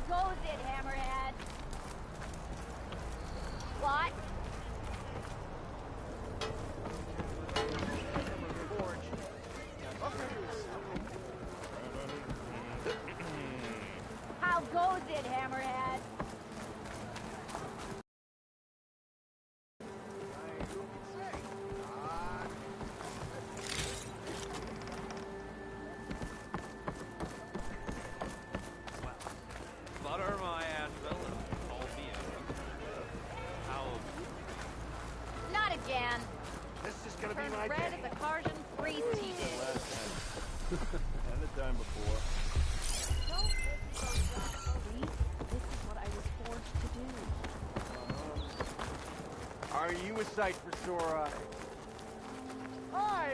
goes it, Hammerhead? What? How goes it, Hammerhead? Butter my anvil and call me a how Not again. This is gonna Turn be my red day. as a Karjan priest he did. And the time before. Don't listen to those See? This is what I was forced to do. Are you a sight for sore eyes? Hi,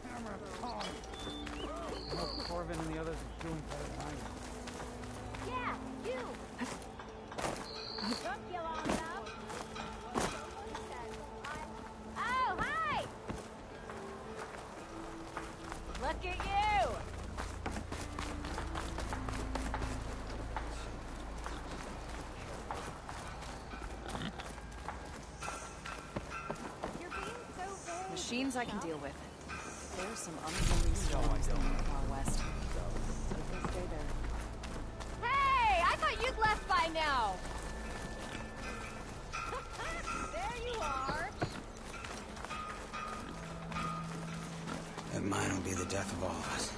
Hammer, Tom. I hope Corvin and the others are doing better than I am. Yeah, you. Took you long enough. Oh, hi! Look at you! You're being so vague. Machines I can deal with. There's some unruly storms in the far west. So if they stay there. Hey! I thought you'd left by now! There you are! That mine will be the death of all of us.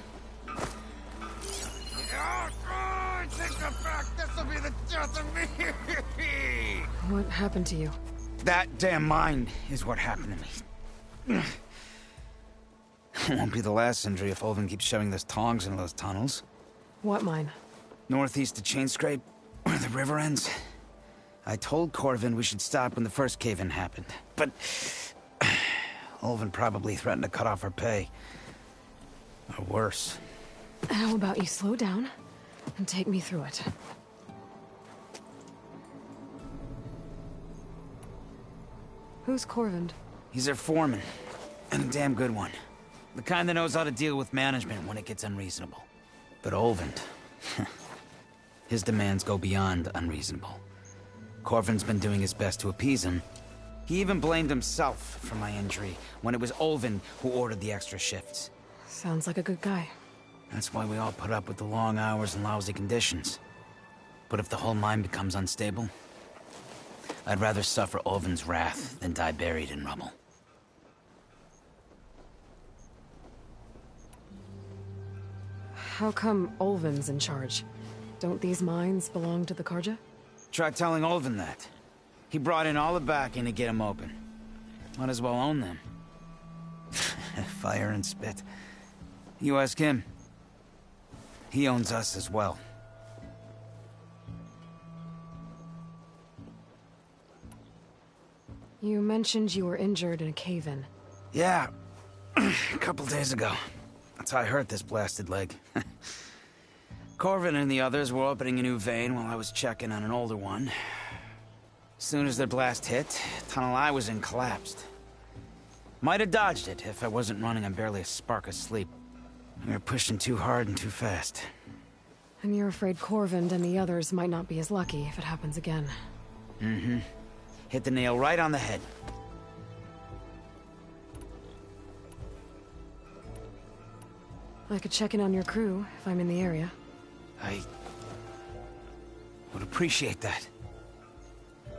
I take that back. This'll be the death of me. What happened to you? That damn mine is what happened to me. It won't be the last injury if Ulvin keeps shoving those tongs into those tunnels. What mine? Northeast of Chainscrape, where the river ends. I told Corvin we should stop when the first cave-in happened, but Ulvin probably threatened to cut off our pay. Or worse. How about you slow down and take me through it? Who's Corvin? He's their foreman, and a damn good one. The kind that knows how to deal with management when it gets unreasonable. But Ulvin, his demands go beyond unreasonable. Corvin's been doing his best to appease him. He even blamed himself for my injury when it was Ulvin who ordered the extra shifts. Sounds like a good guy. That's why we all put up with the long hours and lousy conditions. But if the whole mine becomes unstable, I'd rather suffer Ulvin's wrath than die buried in rubble. How come Ulvin's in charge? Don't these mines belong to the Karja? Try telling Ulvin that. He brought in all the backing to get them open. Might as well own them. Fire and spit. You ask him. He owns us as well. You mentioned you were injured in a cave-in. Yeah, a couple days ago. That's how I hurt this blasted leg. Corvin and the others were opening a new vein while I was checking on an older one. As soon as their blast hit, the tunnel I was in collapsed. Might have dodged it if I wasn't running on barely a spark of sleep. We were pushing too hard and too fast. And you're afraid Corvin and the others might not be as lucky if it happens again. Mm-hmm. Hit the nail right on the head. I could check in on your crew if I'm in the area. I would appreciate that.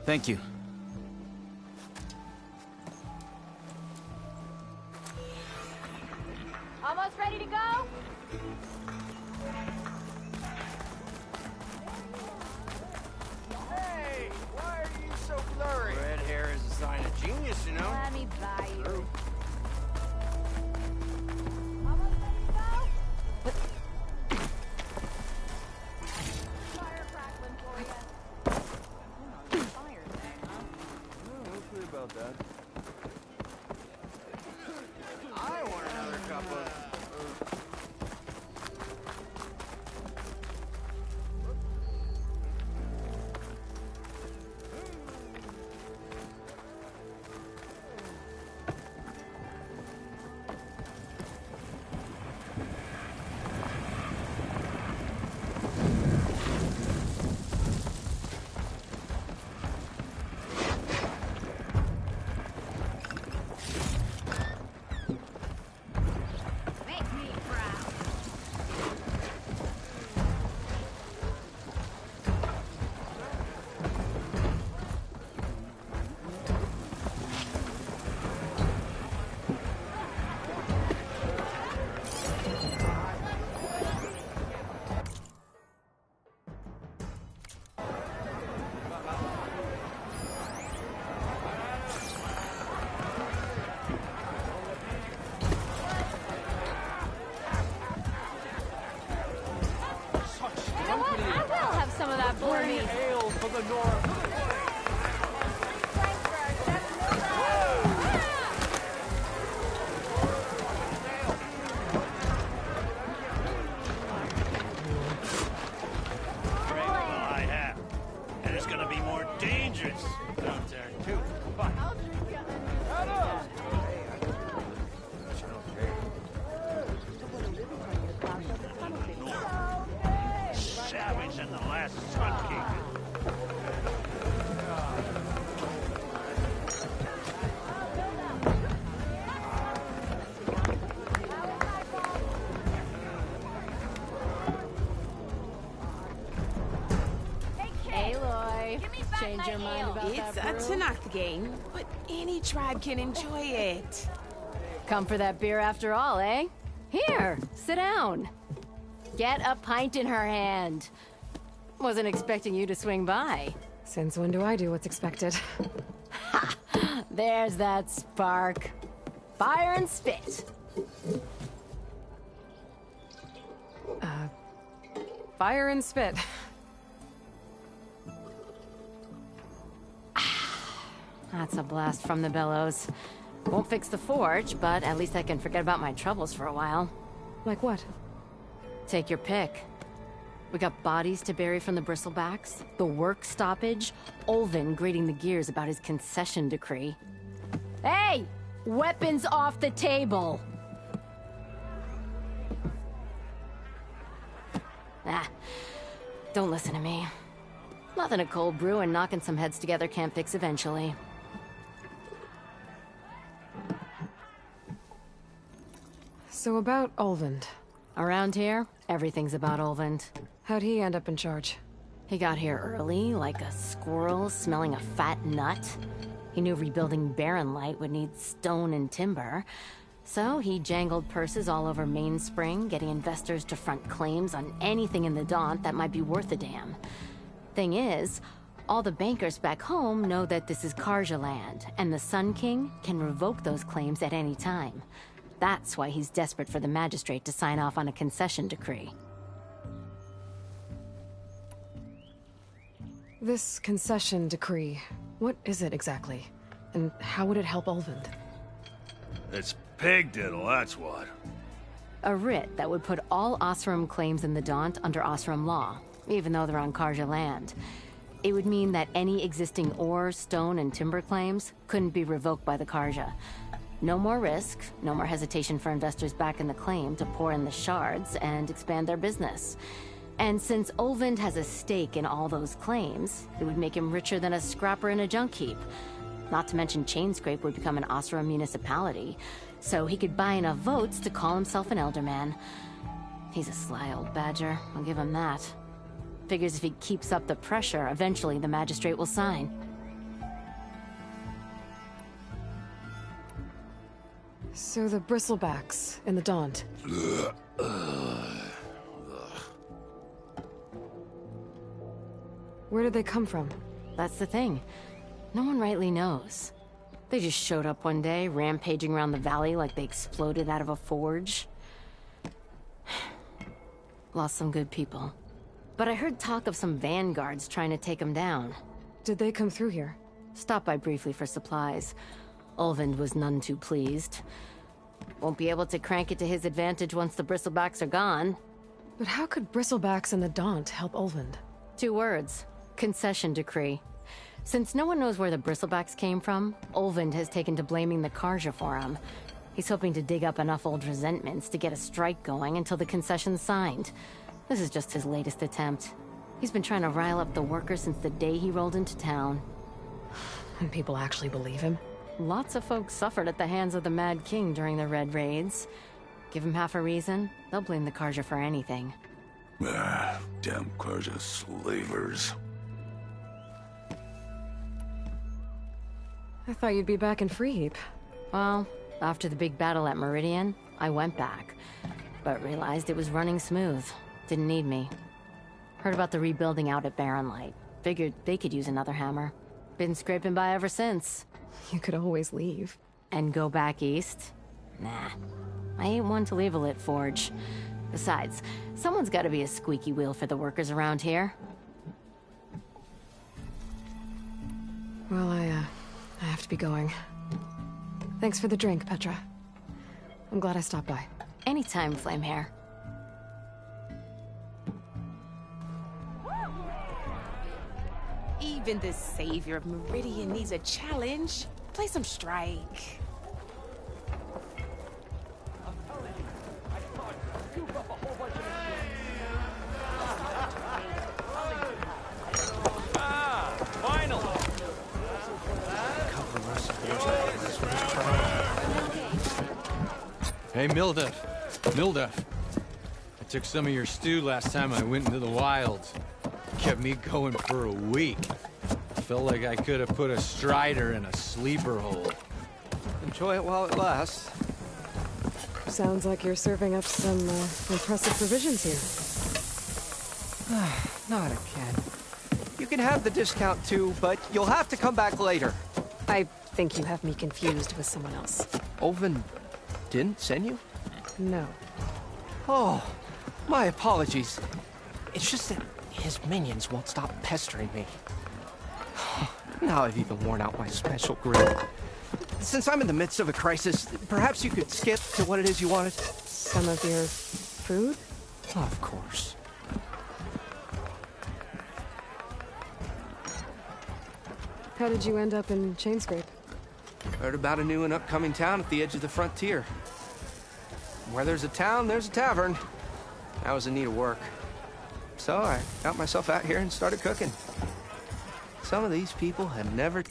Thank you. Almost ready to go? Hey, why are you so blurry? Red hair is a sign of genius, you know. Let me buy you. True. Almost ready to go? Fire crackling for you. Fire thing, huh? for me. Ale for the north. I have. And it's gonna be more dangerous out there, too. But savage and the last Sun King. Aloy, change your mind about It's that a brew? Tanakh game, but any tribe can enjoy it. Come for that beer after all, eh? Here, sit down. Get a pint in her hand. Wasn't expecting you to swing by. Since when do I do what's expected? There's that spark. Fire and spit. Fire and spit. That's a blast from the bellows. Won't fix the forge, but at least I can forget about my troubles for a while. Like what? Take your pick. We got bodies to bury from the bristlebacks, the work stoppage, Olvin grating the gears about his concession decree. Hey! Weapons off the table! Ah, don't listen to me. Nothing a cold brew and knocking some heads together can't fix eventually. So about Olvend. Around here, everything's about Olvend. How'd he end up in charge? He got here early, like a squirrel smelling a fat nut. He knew rebuilding Barren Light would need stone and timber. So he jangled purses all over Mainspring, getting investors to front claims on anything in the Daunt that might be worth a damn. Thing is, all the bankers back home know that this is Karja land, and the Sun King can revoke those claims at any time. That's why he's desperate for the magistrate to sign off on a concession decree. This concession decree, what is it exactly? And how would it help Olvend? It's pig diddle, that's what. A writ that would put all Osram claims in the Daunt under Osram law, even though they're on Karja land. It would mean that any existing ore, stone, and timber claims couldn't be revoked by the Karja. No more risk, no more hesitation for investors back in the claim to pour in the shards and expand their business. And since Olvend has a stake in all those claims, it would make him richer than a scrapper in a junk heap. Not to mention Chainscrape would become an Osram municipality, so he could buy enough votes to call himself an Elderman. He's a sly old badger, I'll give him that. Figures if he keeps up the pressure, eventually the magistrate will sign. So the bristlebacks in the Daunt. Where did they come from? That's the thing. No one rightly knows. They just showed up one day, rampaging around the valley like they exploded out of a forge. Lost some good people. But I heard talk of some vanguards trying to take them down. Did they come through here? Stopped by briefly for supplies. Olvend was none too pleased. Won't be able to crank it to his advantage once the bristlebacks are gone. But how could bristlebacks in the Daunt help Olvend? 2 words. Concession decree. Since no one knows where the bristlebacks came from, Olvend has taken to blaming the Karja for him. He's hoping to dig up enough old resentments to get a strike going until the concession's signed. This is just his latest attempt. He's been trying to rile up the workers since the day he rolled into town. And people actually believe him? Lots of folks suffered at the hands of the Mad King during the Red Raids. Give him half a reason, they'll blame the Karja for anything. Damn Karja slavers. I thought you'd be back in Freeheap. Well, after the big battle at Meridian, I went back. But realized it was running smooth. Didn't need me. Heard about the rebuilding out at Barren Light. Figured they could use another hammer. Been scraping by ever since. You could always leave. And go back east? Nah. I ain't one to leave a lit forge. Besides, someone's gotta be a squeaky wheel for the workers around here. Well, I have to be going. Thanks for the drink, Petra. I'm glad I stopped by. Anytime, Flamehair. Even the savior of Meridian needs a challenge. Play some Strike. Finally! Hey, Mildef. Mildef. I took some of your stew last time I went into the wilds. Kept me going for a week. Felt like I could have put a strider in a sleeper hole. Enjoy it while it lasts. Sounds like you're serving up some impressive provisions here. Not again. You can have the discount too, but you'll have to come back later. I think you have me confused with someone else. Olvin didn't send you? No. Oh, my apologies. It's just that his minions won't stop pestering me. Now I've even worn out my special grill. Since I'm in the midst of a crisis, perhaps you could skip to what it is you wanted? Some of your food? Of course. How did you end up in Chainscrape? Heard about a new and upcoming town at the edge of the frontier. Where there's a town, there's a tavern. I was in need of work. So I got myself out here and started cooking. Some of these people had never